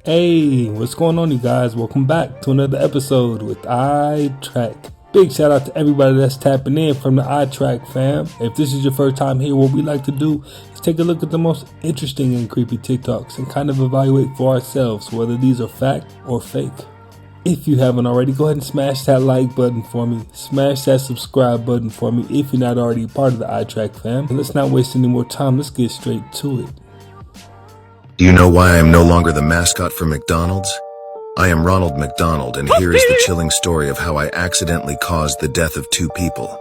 Hey, what's going on, you guys? Welcome back to another episode with iTrack. Big shout out to everybody that's tapping in from the iTrack fam. If this is your first time here, what we like to do is take a look at the most interesting and creepy TikToks and kind of evaluate for ourselves whether these are fact or fake. If you haven't already, go ahead and smash that like button for me. Smash that subscribe button for me if you're not already part of the iTrack fam. And let's not waste any more time. Let's get straight to it. Do you know why I am no longer the mascot for McDonald's? I am Ronald McDonald, and here is the chilling story of how I accidentally caused the death of 2 people.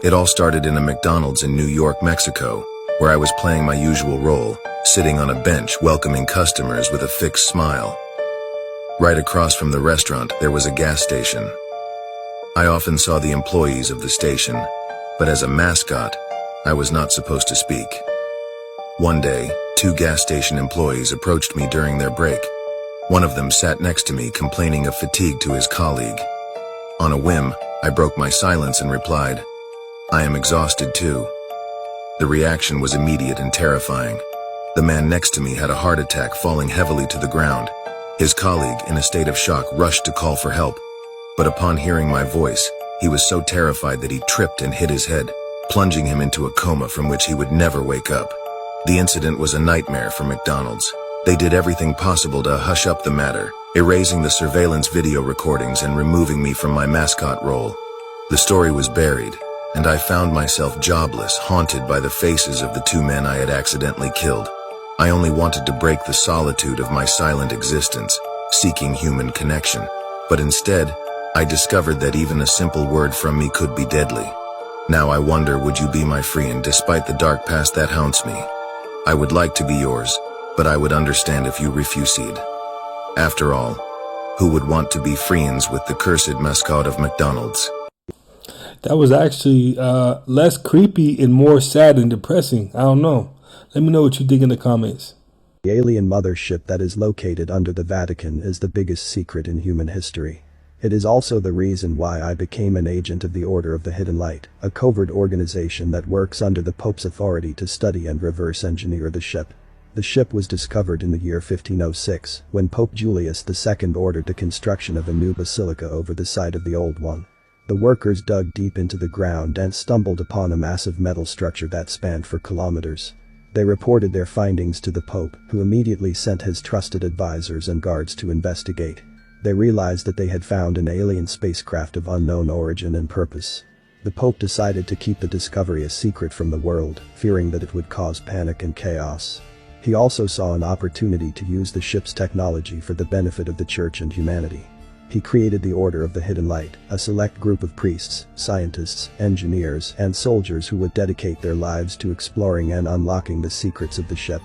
It all started in a McDonald's in New York, Mexico, where I was playing my usual role, sitting on a bench welcoming customers with a fixed smile. Right across from the restaurant, there was a gas station. I often saw the employees of the station, but as a mascot, I was not supposed to speak. One day, 2 gas station employees approached me during their break. One of them sat next to me, complaining of fatigue to his colleague. On a whim, I broke my silence and replied, "I am exhausted too." The reaction was immediate and terrifying. The man next to me had a heart attack, falling heavily to the ground. His colleague, in a state of shock, rushed to call for help. But upon hearing my voice, he was so terrified that he tripped and hit his head, plunging him into a coma from which he would never wake up. The incident was a nightmare for McDonald's. They did everything possible to hush up the matter, erasing the surveillance video recordings and removing me from my mascot role. The story was buried, and I found myself jobless, haunted by the faces of the 2 men I had accidentally killed. I only wanted to break the solitude of my silent existence, seeking human connection. But instead, I discovered that even a simple word from me could be deadly. Now I wonder, would you be my friend despite the dark past that haunts me? I would like to be yours, but I would understand if you refused. After all, who would want to be friends with the cursed mascot of McDonald's? That was actually less creepy and more sad and depressing. I don't know. Let me know what you think in the comments. The alien mothership that is located under the Vatican is the biggest secret in human history. It is also the reason why I became an agent of the Order of the Hidden Light, a covert organization that works under the Pope's authority to study and reverse engineer the ship. The ship was discovered in the year 1506, when Pope Julius II ordered the construction of a new basilica over the site of the old one. The workers dug deep into the ground and stumbled upon a massive metal structure that spanned for kilometers. They reported their findings to the Pope, who immediately sent his trusted advisors and guards to investigate. They realized that they had found an alien spacecraft of unknown origin and purpose. The Pope decided to keep the discovery a secret from the world, fearing that it would cause panic and chaos. He also saw an opportunity to use the ship's technology for the benefit of the Church and humanity. He created the Order of the Hidden Light, a select group of priests, scientists, engineers, and soldiers who would dedicate their lives to exploring and unlocking the secrets of the ship.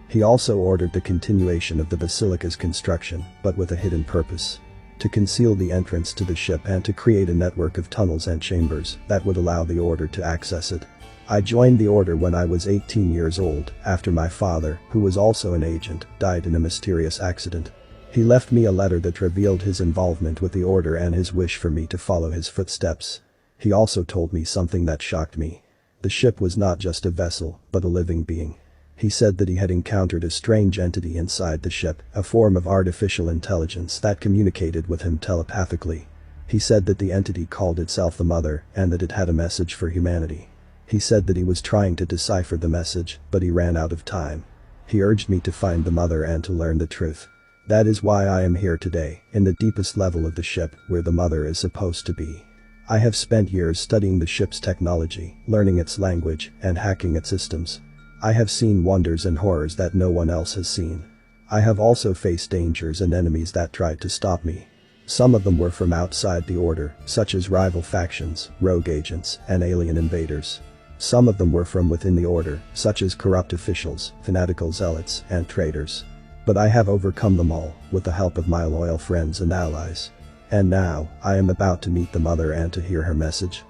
He also ordered the continuation of the basilica's construction, but with a hidden purpose: to conceal the entrance to the ship and to create a network of tunnels and chambers that would allow the Order to access it. I joined the Order when I was 18 years old, after my father, who was also an agent, died in a mysterious accident. He left me a letter that revealed his involvement with the Order and his wish for me to follow his footsteps. He also told me something that shocked me. The ship was not just a vessel, but a living being. He said that he had encountered a strange entity inside the ship, a form of artificial intelligence that communicated with him telepathically. He said that the entity called itself the Mother, and that it had a message for humanity. He said that he was trying to decipher the message, but he ran out of time. He urged me to find the Mother and to learn the truth. That is why I am here today, in the deepest level of the ship, where the Mother is supposed to be. I have spent years studying the ship's technology, learning its language, and hacking its systems. I have seen wonders and horrors that no one else has seen. I have also faced dangers and enemies that tried to stop me. Some of them were from outside the Order, such as rival factions, rogue agents, and alien invaders. Some of them were from within the Order, such as corrupt officials, fanatical zealots, and traitors. But I have overcome them all, with the help of my loyal friends and allies. And now, I am about to meet the Mother and to hear her message.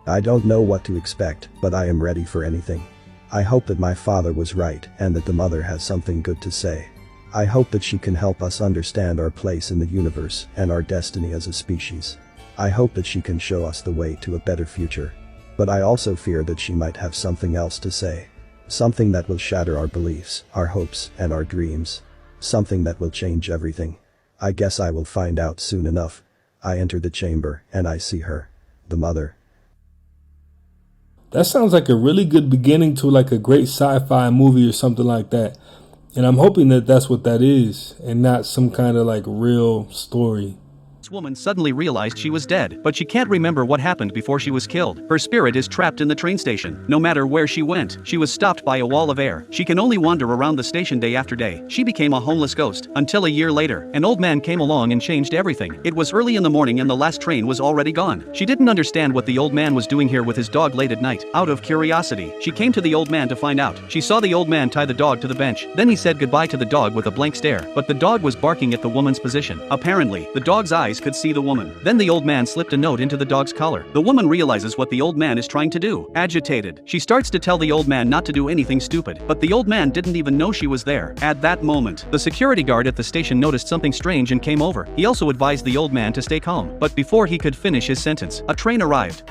I don't know what to expect, but I am ready for anything. I hope that my father was right and that the Mother has something good to say. I hope that she can help us understand our place in the universe and our destiny as a species. I hope that she can show us the way to a better future. But I also fear that she might have something else to say. Something that will shatter our beliefs, our hopes, and our dreams. Something that will change everything. I guess I will find out soon enough. I enter the chamber and I see her. The mother. That sounds like a really good beginning to like a great sci-fi movie or something like that. And I'm hoping that that's what that is and not some kind of like real story. Woman suddenly realized she was dead, but she can't remember what happened before she was killed. Her spirit is trapped in the train station. No matter where she went, she was stopped by a wall of air. She can only wander around the station day after day. She became a homeless ghost until a year later, an old man came along and changed everything. It was early in the morning and the last train was already gone. She didn't understand what the old man was doing here with his dog late at night. Out of curiosity, she came to the old man to find out. She saw the old man tie the dog to the bench. Then he said goodbye to the dog with a blank stare, but the dog was barking at the woman's position. Apparently, the dog's eyes could see the woman. Then the old man slipped a note into the dog's collar. The woman realizes what the old man is trying to do. Agitated, she starts to tell the old man not to do anything stupid, but the old man didn't even know she was there. At that moment, the security guard at the station noticed something strange and came over. He also advised the old man to stay calm, but before he could finish his sentence, a train arrived.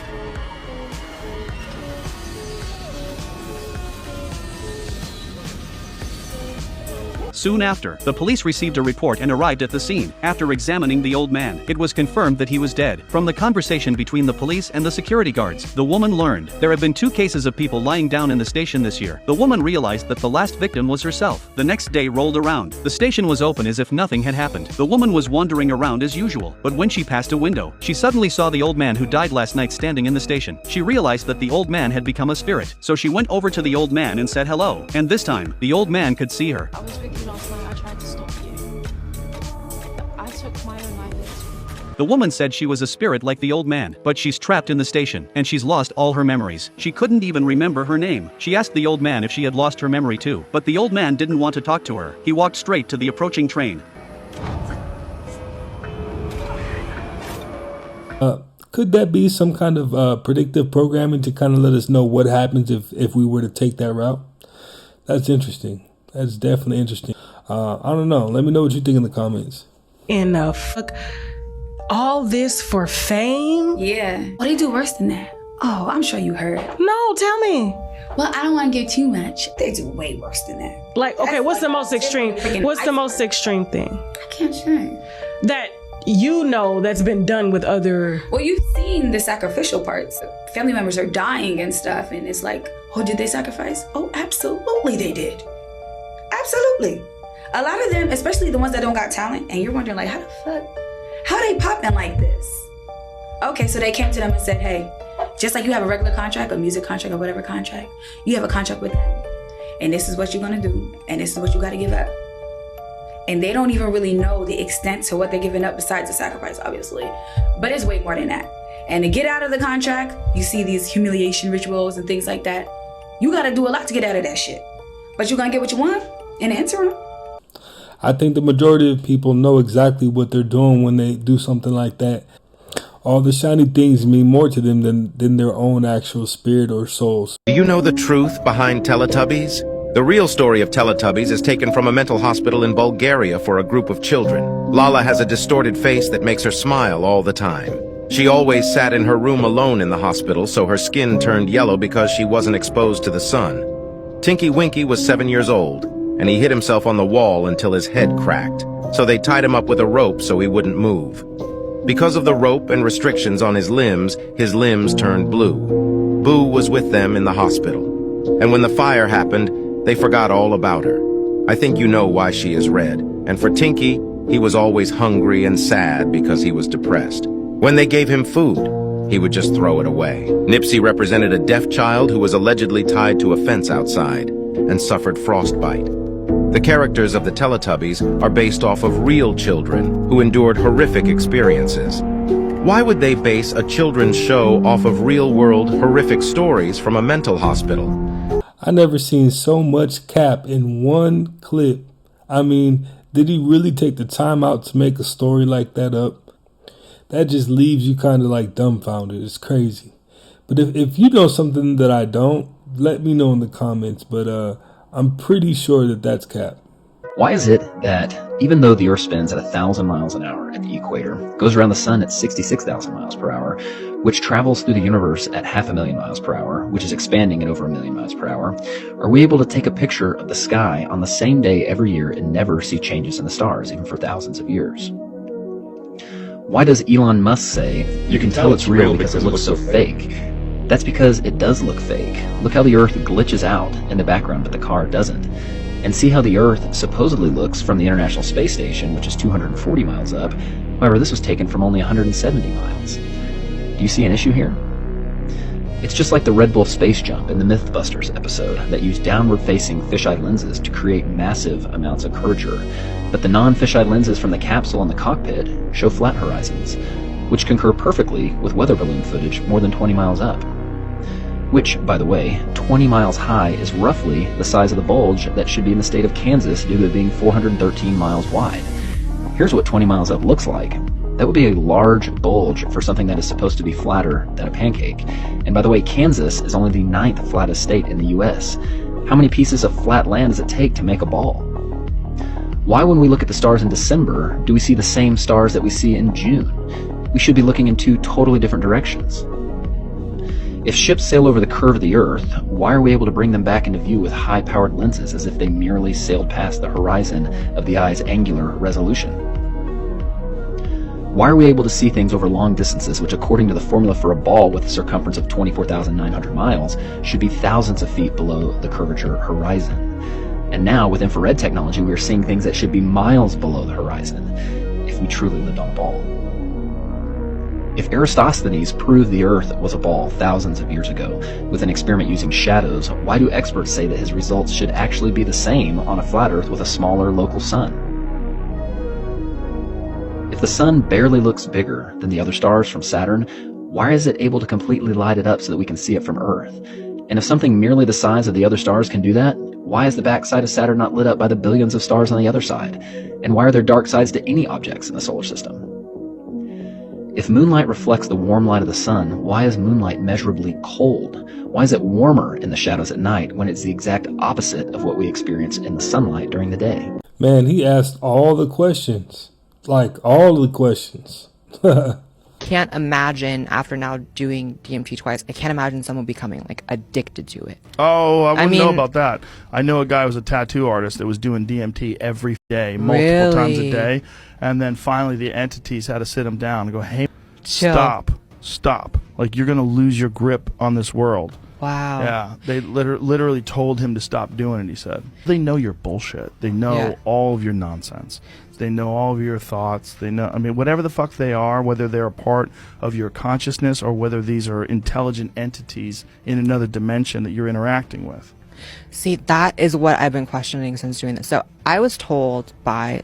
Soon after, the police received a report and arrived at the scene. After examining the old man, it was confirmed that he was dead. From the conversation between the police and the security guards, the woman learned there have been 2 cases of people lying down in the station this year. The woman realized that the last victim was herself. The next day rolled around. The station was open as if nothing had happened. The woman was wandering around as usual, but when she passed a window, she suddenly saw the old man who died last night standing in the station. She realized that the old man had become a spirit, so she went over to the old man and said hello, and this time, the old man could see her. I was with you last night. I tried to stop you. I took my own life. The woman said she was a spirit like the old man, but she's trapped in the station, and she's lost all her memories. She couldn't even remember her name. She asked the old man if she had lost her memory too, but the old man didn't want to talk to her. He walked straight to the approaching train. Could that be some kind of predictive programming to kind of let us know what happens if we were to take that route? That's interesting. That's definitely interesting. I don't know. Let me know what you think in the comments. And fuck all this for fame? Yeah. What they do worse than that? Oh, I'm sure you heard. No, tell me. Well, I don't want to give too much. They do way worse than that. Like, okay, what's the most extreme? What's the most extreme thing? I can't share. That you know that's been done with other... Well, you've seen the sacrificial parts. Family members are dying and stuff, and it's like, oh, did they sacrifice? Oh, absolutely they did. Absolutely. A lot of them, especially the ones that don't got talent, and you're wondering like, how the fuck, how they popping like this? Okay, so they came to them and said, hey, just like you have a regular contract, a music contract or whatever contract, you have a contract with them. And this is what you're gonna do, and this is what you gotta give up. And they don't even really know the extent to what they're giving up besides the sacrifice, obviously. But it's way more than that. And to get out of the contract, you see these humiliation rituals and things like that. You gotta do a lot to get out of that shit. But you're gonna get what you want in the interim. I think the majority of people know exactly what they're doing when they do something like that. All the shiny things mean more to them than their own actual spirit or souls. Do you know the truth behind Teletubbies? The real story of Teletubbies is taken from a mental hospital in Bulgaria for a group of children. Lala has a distorted face that makes her smile all the time. She always sat in her room alone in the hospital, so her skin turned yellow because she wasn't exposed to the sun. Tinky Winky was 7 years old, and he hit himself on the wall until his head cracked, so they tied him up with a rope so he wouldn't move. Because of the rope and restrictions on his limbs turned blue. Boo was with them in the hospital, and when the fire happened, they forgot all about her. I think you know why she is red. And for Tinky, he was always hungry and sad because he was depressed. When they gave him food, he would just throw it away. Nipsey represented a deaf child who was allegedly tied to a fence outside and suffered frostbite. The characters of the Teletubbies are based off of real children who endured horrific experiences. Why would they base a children's show off of real-world horrific stories from a mental hospital? I never seen so much cap in one clip. I mean, did he really take the time out to make a story like that up? That just leaves you kind of like dumbfounded. It's crazy. But if you know something that I don't, let me know in the comments. But I'm pretty sure that that's cap. Why is it that even though the Earth spins at 1,000 miles an hour at the equator, goes around the sun at 66,000 miles per hour, which travels through the universe at 500,000 miles per hour, which is expanding at over 1,000,000 miles per hour, are we able to take a picture of the sky on the same day every year and never see changes in the stars, even for thousands of years? Why does Elon Musk say, you can tell it's real because it looks so fake? That's because it does look fake. Look how the Earth glitches out in the background, but the car doesn't. And see how the Earth supposedly looks from the International Space Station, which is 240 miles up. However, this was taken from only 170 miles. Do you see an issue here? It's just like the Red Bull space jump in the Mythbusters episode that used downward-facing fisheye lenses to create massive amounts of curvature, but the non-fisheye lenses from the capsule and the cockpit show flat horizons, which concur perfectly with weather balloon footage more than 20 miles up. Which, by the way, 20 miles high is roughly the size of the bulge that should be in the state of Kansas due to it being 413 miles wide. Here's what 20 miles up looks like. That would be a large bulge for something that is supposed to be flatter than a pancake. And by the way, Kansas is only the 9th flattest state in the US. How many pieces of flat land does it take to make a ball? Why, when we look at the stars in December, do we see the same stars that we see in June? We should be looking in two totally different directions. If ships sail over the curve of the Earth, why are we able to bring them back into view with high-powered lenses as if they merely sailed past the horizon of the eye's angular resolution? Why are we able to see things over long distances, which according to the formula for a ball with a circumference of 24,900 miles, should be thousands of feet below the curvature horizon? And now, with infrared technology, we are seeing things that should be miles below the horizon, if we truly lived on a ball. If Eratosthenes proved the Earth was a ball thousands of years ago with an experiment using shadows, why do experts say that his results should actually be the same on a flat Earth with a smaller local sun? If the sun barely looks bigger than the other stars from Saturn, why is it able to completely light it up so that we can see it from Earth? And if something merely the size of the other stars can do that, why is the backside of Saturn not lit up by the billions of stars on the other side? And why are there dark sides to any objects in the solar system? If moonlight reflects the warm light of the sun, why is moonlight measurably cold? Why is it warmer in the shadows at night when it's the exact opposite of what we experience in the sunlight during the day? Man, he asked all the questions. Like, all the questions. Can't imagine, after now doing DMT twice, I can't imagine someone becoming, like, addicted to it. Oh, I wouldn't know about that. I know a guy who was a tattoo artist that was doing DMT every day, multiple times a day, and then finally the entities had to sit him down and go, hey, chill. Stop. Like, you're going to lose your grip on this world. Wow. Yeah, they literally told him to stop doing it, he said. They know your bullshit. They know all of your nonsense. They know all of your thoughts. They know, I mean, whatever the fuck they are, whether they're a part of your consciousness or whether these are intelligent entities in another dimension that you're interacting with. See, that is what I've been questioning since doing this. So I was told by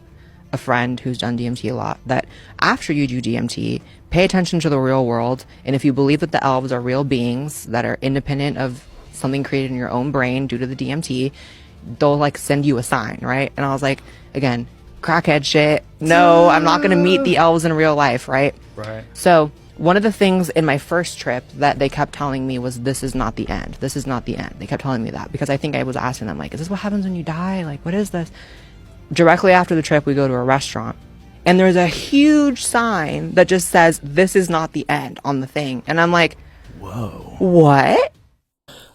a friend who's done DMT a lot that after you do DMT, pay attention to the real world, and if you believe that the elves are real beings that are independent of something created in your own brain due to the DMT, they'll like send you a sign, right? And I was like, again, crackhead shit. No, I'm not going to meet the elves in real life, right? Right. So one of the things in my first trip that they kept telling me was, this is not the end. This is not the end. They kept telling me that because I think I was asking them, like, is this what happens when you die? Like, what is this? Directly after the trip, we go to a restaurant and there's a huge sign that just says, this is not the end on the thing. And I'm like, whoa, what?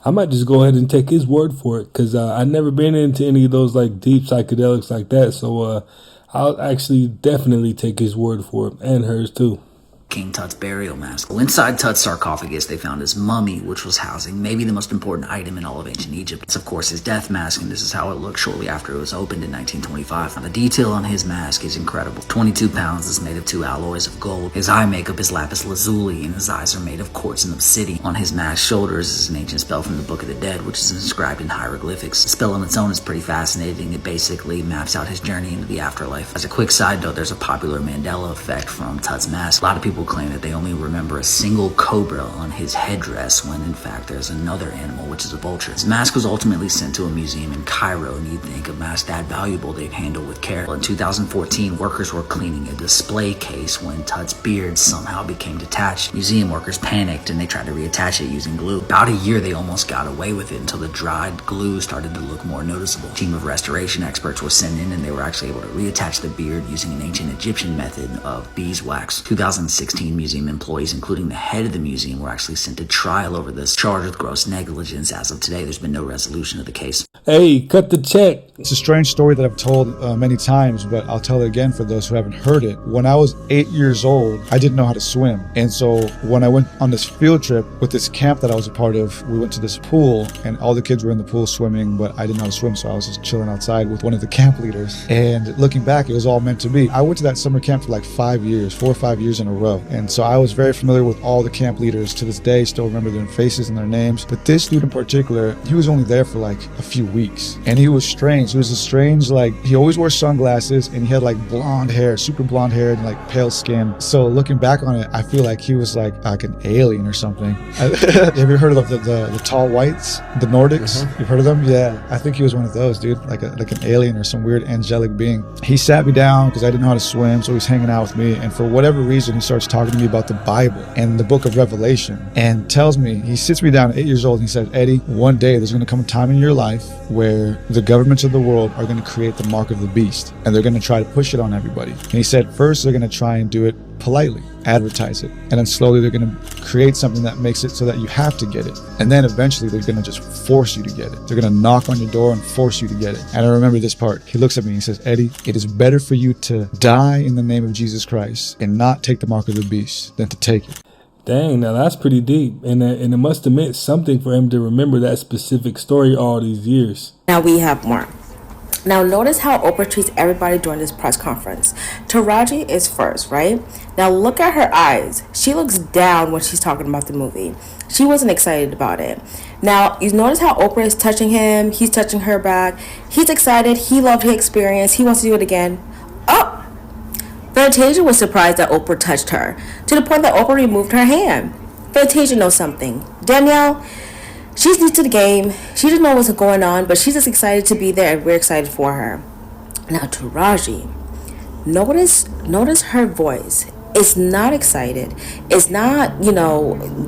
I might just go ahead and take his word for it because I've never been into any of those like deep psychedelics like that. So I'll actually definitely take his word for it, and hers too. King Tut's burial mask. Well, inside Tut's sarcophagus, they found his mummy, which was housing maybe the most important item in all of ancient Egypt. It's, of course, his death mask, and this is how it looked shortly after it was opened in 1925. Now, the detail on his mask is incredible. 22 pounds is made of 2 alloys of gold. His eye makeup is lapis lazuli, and his eyes are made of quartz and obsidian. On his mask's shoulders is an ancient spell from the Book of the Dead, which is inscribed in hieroglyphics. The spell on its own is pretty fascinating. It basically maps out his journey into the afterlife. As a quick side note, there's a popular Mandela effect from Tut's mask. A lot of people people claim that they only remember a single cobra on his headdress when in fact there's another animal, which is a vulture. His mask was ultimately sent to a museum in Cairo, and you'd think a mask that valuable they'd handle with care. Well, in 2014, workers were cleaning a display case when Tut's beard somehow became detached. Museum workers panicked and they tried to reattach it using glue. About a year they almost got away with it until the dried glue started to look more noticeable. A team of restoration experts were sent in and they were actually able to reattach the beard using an ancient Egyptian method of beeswax. 2016 museum employees, including the head of the museum, were actually sent to trial over this, charged with gross negligence. As of today, there's been no resolution of the case. Hey, cut the check. It's a strange story that I've told many times, but I'll tell it again for those who haven't heard it. When I was 8 years old, I didn't know how to swim. And so when I went on this field trip with this camp that I was a part of, we went to this pool and all the kids were in the pool swimming, but I didn't know how to swim. So I was just chilling outside with one of the camp leaders. And looking back, it was all meant to be. I went to that summer camp for like 5 years, 4 or 5 years in a row. And so I was very familiar with all the camp leaders. To this day, still remember their faces and their names. But this dude in particular, he was only there for like a few weeks. And he was strange. He was a strange, like, he always wore sunglasses and he had like blonde hair, super blonde hair and like pale skin. So looking back on it, I feel like he was like an alien or something. Have you heard of the tall whites, the Nordics? You've heard of them? Yeah, I think he was one of those, dude, like an alien or some weird angelic being. He sat me down because I didn't know how to swim, so he was hanging out with me. And for whatever reason, he starts talking to me about the Bible and the book of Revelation and tells me, he sits me down at 8 years old and he said, Eddie, one day there's going to come a time in your life where the governments of the world are going to create the mark of the beast and they're going to try to push it on everybody. And he said, first they're going to try and do it politely, advertise it, and then slowly they're going to create something that makes it so that you have to get it, and then eventually they're going to just force you to get it. They're going to knock on your door and force you to get it. And I remember this part. He looks at me and he says, Eddie, it is better for you to die in the name of Jesus Christ and not take the mark of the beast than to take it. Dang, now that's pretty deep, and it must have meant something for him to remember that specific story all these years. Now we have more. Now notice how Oprah treats everybody during this press conference. Taraji is first, right? Now look at her eyes. She looks down when she's talking about the movie. She wasn't excited about it. Now you notice how Oprah is touching him. He's touching her back. He's excited. He loved his experience. He wants to do it again. Oh! Fantasia was surprised that Oprah touched her, to the point that Oprah removed her hand. Fantasia knows something. Danielle, she's new to the game. She doesn't know what's going on, but she's just excited to be there, and we're excited for her. Now, Taraji, notice her voice. It's not excited. It's not,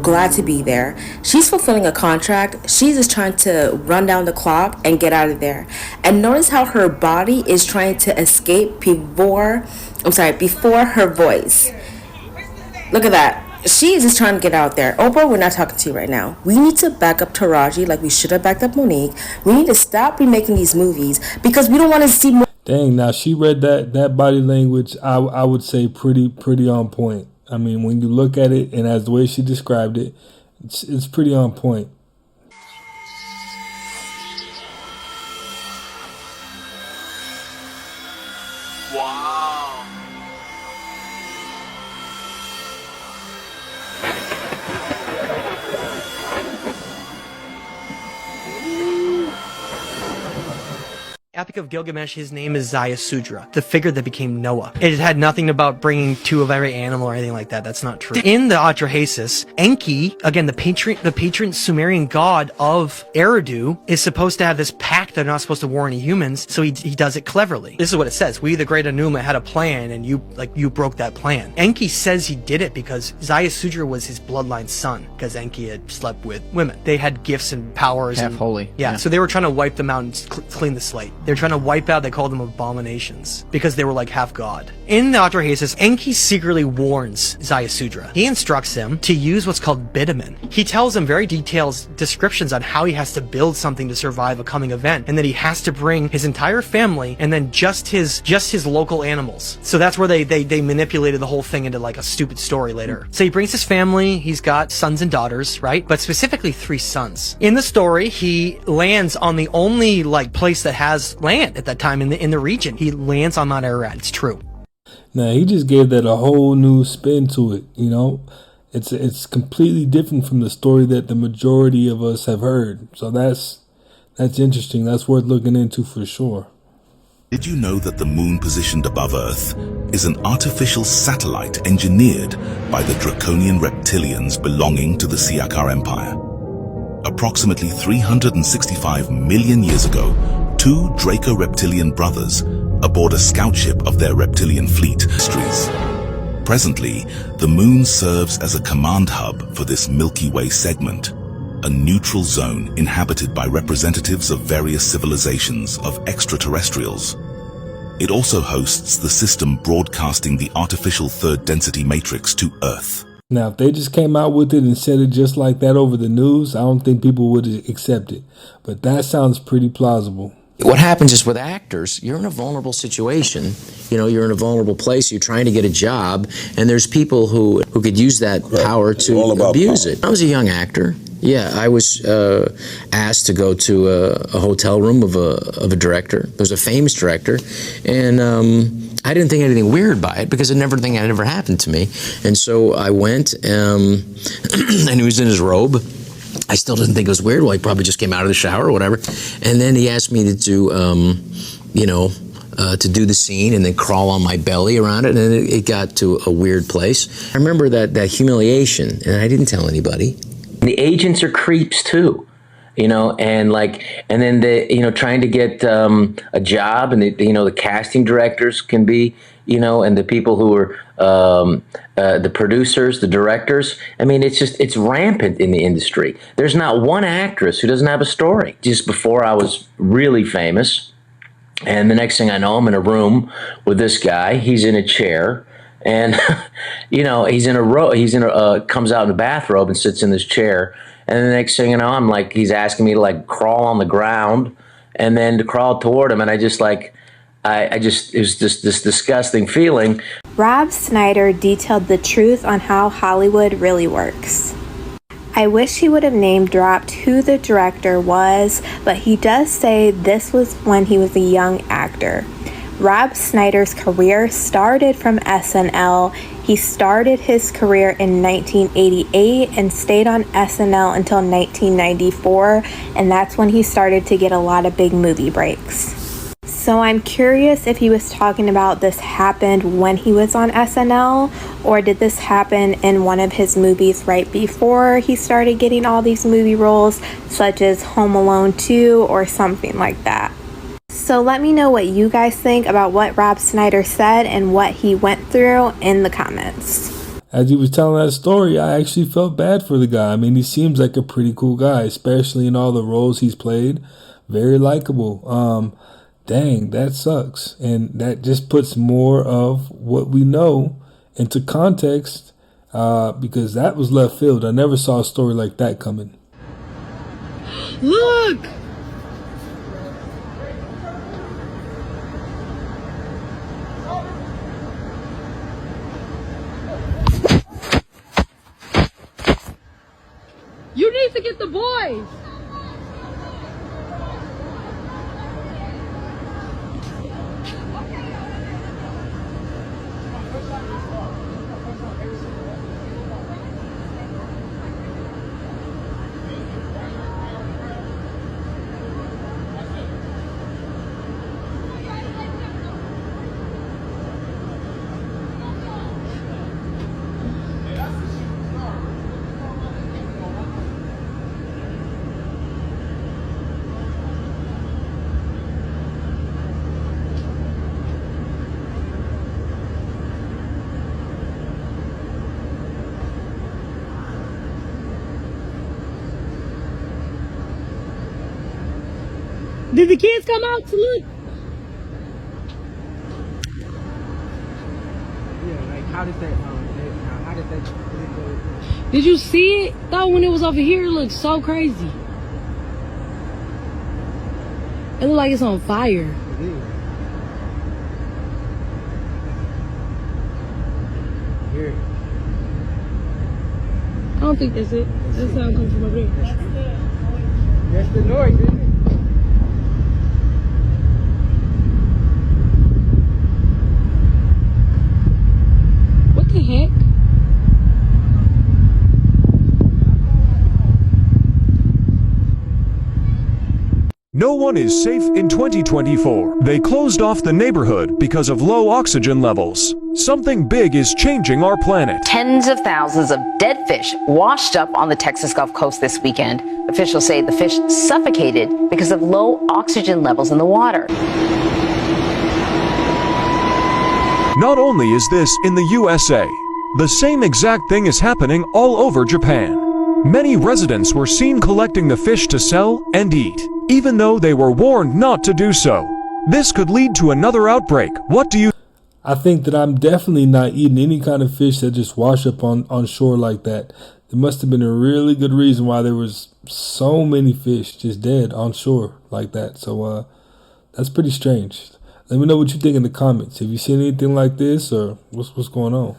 glad to be there. She's fulfilling a contract. She's just trying to run down the clock and get out of there. And notice how her body is trying to escape before her voice. Look at that. She's just trying to get out there. Oprah, we're not talking to you right now. We need to back up Taraji like we should have backed up Monique. We need to stop remaking these movies because we don't want to see more. Dang, now she read that body language, I would say pretty on point. I mean, when you look at it and as the way she described it, it's pretty on point. Epic of Gilgamesh, his name is Zayasudra, the figure that became Noah. It had nothing about bringing two of every animal or anything like that. That's not true. In the Atrahasis, Enki, again, the patron Sumerian god of Eridu, is supposed to have this pact that they're not supposed to war any humans, so he does it cleverly. This is what it says. We, the great Enuma, had a plan, and you broke that plan. Enki says he did it because Zayasudra was his bloodline son, because Enki had slept with women. They had gifts and powers. Half holy. Yeah, so they were trying to wipe them out and clean the slate. They're trying to wipe out, they called them abominations, because they were like half god. In the Atrahasis, Enki secretly warns Zayasudra. He instructs him to use what's called bitumen. He tells him very detailed descriptions on how he has to build something to survive a coming event, and that he has to bring his entire family and then just his local animals. So that's where they manipulated the whole thing into like a stupid story later. So he brings his family, he's got sons and daughters, right? But specifically 3 sons. In the story, he lands on the only place that has land at that time in the region. He lands on Mount Ararat. It's true. Now he just gave that a whole new spin to it. It's completely different from the story that the majority of us have heard. So that's interesting. That's worth looking into for sure. Did you know that the moon positioned above Earth is an artificial satellite engineered by the draconian reptilians belonging to the Siakar Empire? Approximately 365 million years ago, two Draco-reptilian brothers aboard a scout ship of their reptilian fleet histories. Presently, the moon serves as a command hub for this Milky Way segment, a neutral zone inhabited by representatives of various civilizations of extraterrestrials. It also hosts the system broadcasting the artificial third density matrix to Earth. Now, if they just came out with it and said it just like that over the news, I don't think people would accept it. But that sounds pretty plausible. What happens is with actors, you're in a vulnerable situation. You know, you're in a vulnerable place, you're trying to get a job, and there's people who could use that power to abuse it. I was a young actor. Yeah, I was asked to go to a hotel room of a director. There's a famous director, and I didn't think anything weird by it because it never happened to me. And so I went, and he was in his robe. I still didn't think it was weird. Well, he probably just came out of the shower or whatever. And then he asked me to do, to do the scene and then crawl on my belly around it. And it got to a weird place. I remember that humiliation, and I didn't tell anybody. The agents are creeps too, and then trying to get a job, and the casting directors can be, and the people who are the producers, the directors. I mean, it's rampant in the industry. There's not one actress who doesn't have a story. Just before I was really famous, and the next thing I know, I'm in a room with this guy. He's in a chair. And, he's comes out in a bathrobe and sits in this chair. And the next thing you know, he's asking me to crawl on the ground and then to crawl toward him. And it was just this disgusting feeling. Rob Schneider detailed the truth on how Hollywood really works. I wish he would have name dropped who the director was, but he does say this was when he was a young actor. Rob Schneider's career started from SNL. He started his career in 1988 and stayed on SNL until 1994, and that's when he started to get a lot of big movie breaks. So I'm curious if he was talking about this happened when he was on SNL, or did this happen in one of his movies right before he started getting all these movie roles, such as Home Alone 2 or something like that. So let me know what you guys think about what Rob Schneider said and what he went through in the comments. As he was telling that story, I actually felt bad for the guy. I mean, he seems like a pretty cool guy, especially in all the roles he's played. Very likable. Dang, that sucks. And that just puts more of what we know into context, because that was left field. I never saw a story like that coming. Look! You need to get the boys. Did the kids come out to look? Yeah, like how did that, Did you see it though when it was over here? It looked so crazy. It looked like it's on fire. It is. Here. I don't think that's it. That sound comes from over there. That's the noise, isn't it? What the heck? No one is safe in 2024. They closed off the neighborhood because of low oxygen levels. Something big is changing our planet. Tens of thousands of dead fish washed up on the Texas Gulf Coast this weekend. Officials say the fish suffocated because of low oxygen levels in the water. Not only is this in the USA, the same exact thing is happening all over Japan. Many residents were seen collecting the fish to sell and eat, even though they were warned not to do so. This could lead to another outbreak. What do you... I think that I'm definitely not eating any kind of fish that just wash up on shore like that. There must have been a really good reason why there was so many fish just dead on shore like that. So that's pretty strange. Let me know what you think in the comments. Have you seen anything like this, or what's going on?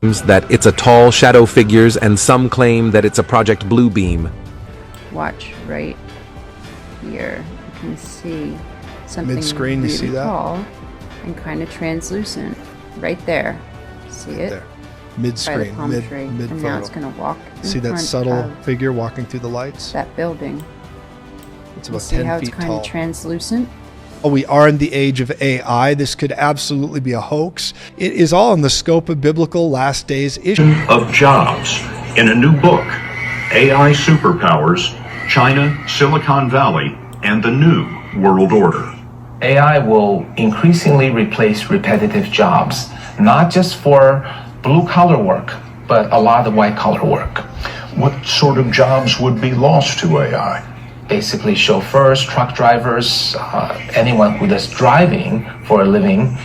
That it's a tall shadow figures, and some claim that it's a Project Bluebeam. Watch right here. You can see something mid-screen. really You see that? tall and kind of translucent right there. See it? There. Mid-screen, mid photo. And now it's going to walk in See that front subtle of figure walking through the lights? that building. It's You about see 10 how feet it's kind tall. of translucent? Oh, we are in the age of AI. This could absolutely be a hoax. It is all in the scope of biblical last days issue. Of jobs in a new book, AI Superpowers, China, Silicon Valley, and the New World Order. AI will increasingly replace repetitive jobs, not just for blue-collar work, but a lot of white-collar work. What sort of jobs would be lost to AI? Basically chauffeurs, truck drivers, anyone who does driving for a living,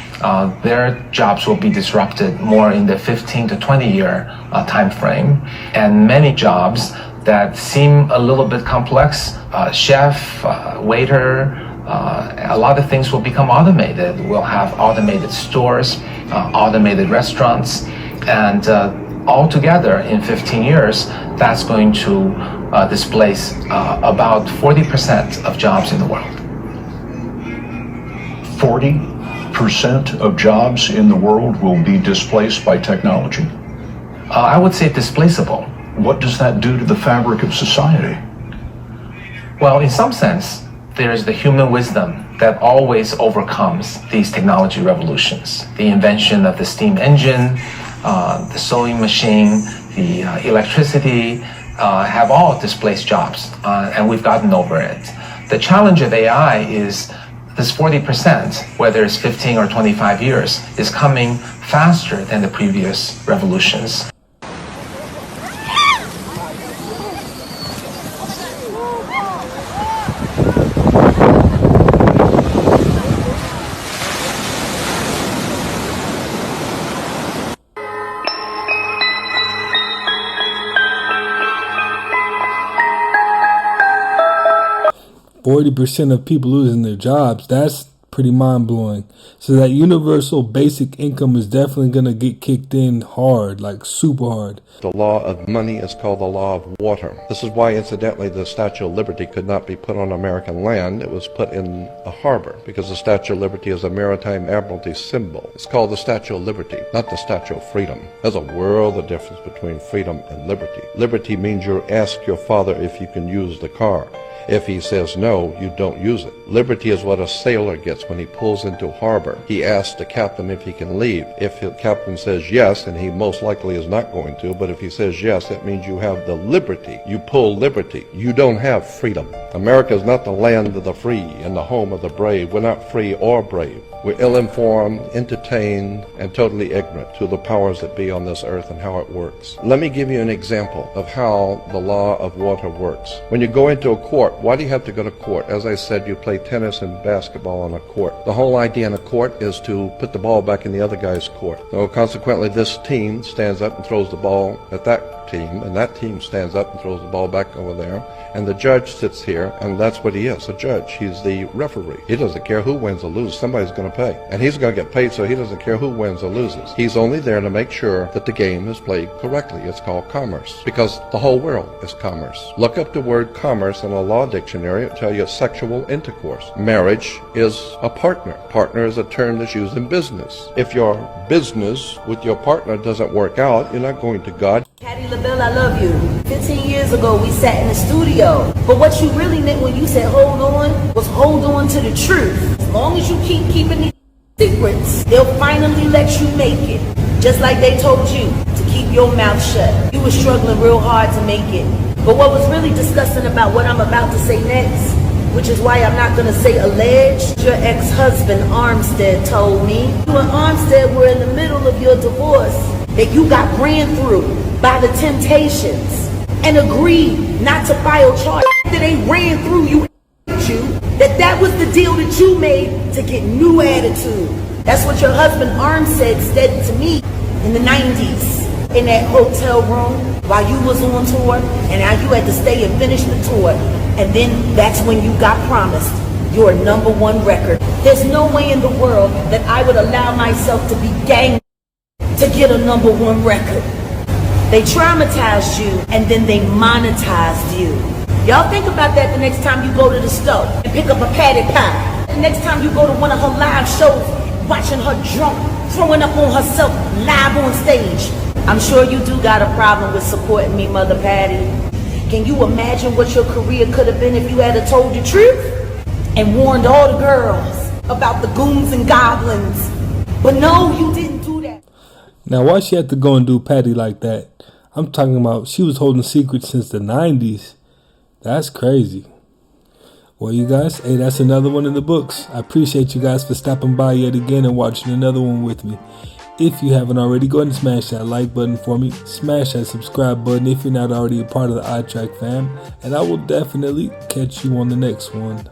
their jobs will be disrupted more in the 15 to 20 year time frame. And many jobs that seem a little bit complex, chef, waiter, a lot of things will become automated. We'll have automated stores, automated restaurants, and altogether in 15 years, that's going to displace about 40% of jobs in the world. 40% of jobs in the world will be displaced by technology? I would say displaceable. What does that do to the fabric of society? Well, in some sense, there's the human wisdom that always overcomes these technology revolutions. The invention of the steam engine, the sewing machine, the electricity, have all displaced jobs, and we've gotten over it. The challenge of AI is this 40%, whether it's 15 or 25 years, is coming faster than the previous revolutions. 40% of people losing their jobs. That's pretty mind-blowing. So that universal basic income is definitely going to get kicked in hard, like super hard. The law of money is called the law of water. This is why, incidentally, the Statue of Liberty could not be put on American land. It was put in a harbor because the Statue of Liberty is a maritime admiralty symbol. It's called the Statue of Liberty, not the Statue of Freedom. There's a world of difference between freedom and liberty. Liberty means you ask your father if you can use the car. If he says no, you don't use it. Liberty is what a sailor gets when he pulls into harbor. He asks the captain if he can leave. If the captain says yes, and he most likely is not going to, but if he says yes, that means you have the liberty. You pull liberty. You don't have freedom. America is not the land of the free and the home of the brave. We're not free or brave. We're ill-informed, entertained, and totally ignorant to the powers that be on this earth and how it works. Let me give you an example of how the law of water works. When you go into a court, why do you have to go to court? As I said, you play tennis and basketball on a court. The whole idea in a court is to put the ball back in the other guy's court. So consequently, this team stands up and throws the ball at that team, and that team stands up and throws the ball back over there. And the judge sits here, and that's what he is, a judge. He's the referee. He doesn't care who wins or loses. Somebody's going to pay. And he's going to get paid, so he doesn't care who wins or loses. He's only there to make sure that the game is played correctly. It's called commerce, because the whole world is commerce. Look up the word commerce in a law dictionary. It'll tell you sexual intercourse. Marriage is a partner. Partner is a term that's used in business. If your business with your partner doesn't work out, you're not going to God. Patty LaBelle, I love you. 15 years ago, we sat in the studio. But what you really meant when you said hold on was hold on to the truth. As long as you keep keeping these secrets, they'll finally let you make it. Just like they told you to keep your mouth shut. You were struggling real hard to make it. But what was really disgusting about what I'm about to say next, which is why I'm not gonna say alleged, your ex-husband Armstead told me you and Armstead were in the middle of your divorce, that you got ran through by the Temptations and agreed not to file charges, that they ran through you, that was the deal that you made to get new attitude. That's what your husband Armstead said to me in the 90s in that hotel room while you was on tour, and now you had to stay and finish the tour. And then that's when you got promised your #1 record. There's no way in the world that I would allow myself to be gang to get a #1 record. They traumatized you and then they monetized you. Y'all think about that the next time you go to the store and pick up a patty pie. The next time you go to one of her live shows, watching her drunk, throwing up on herself live on stage. I'm sure you do got a problem with supporting me, Mother Patty. Can you imagine what your career could have been if you had told the truth and warned all the girls about the goons and goblins? But no, you didn't do that. Now, why she had to go and do Patty like that? I'm talking about she was holding secrets since the 90s. That's crazy. Well, you guys, hey, that's another one in the books. I appreciate you guys for stopping by yet again and watching another one with me. If you haven't already, go ahead and smash that like button for me. Smash that subscribe button if you're not already a part of the iTrack fam. And I will definitely catch you on the next one.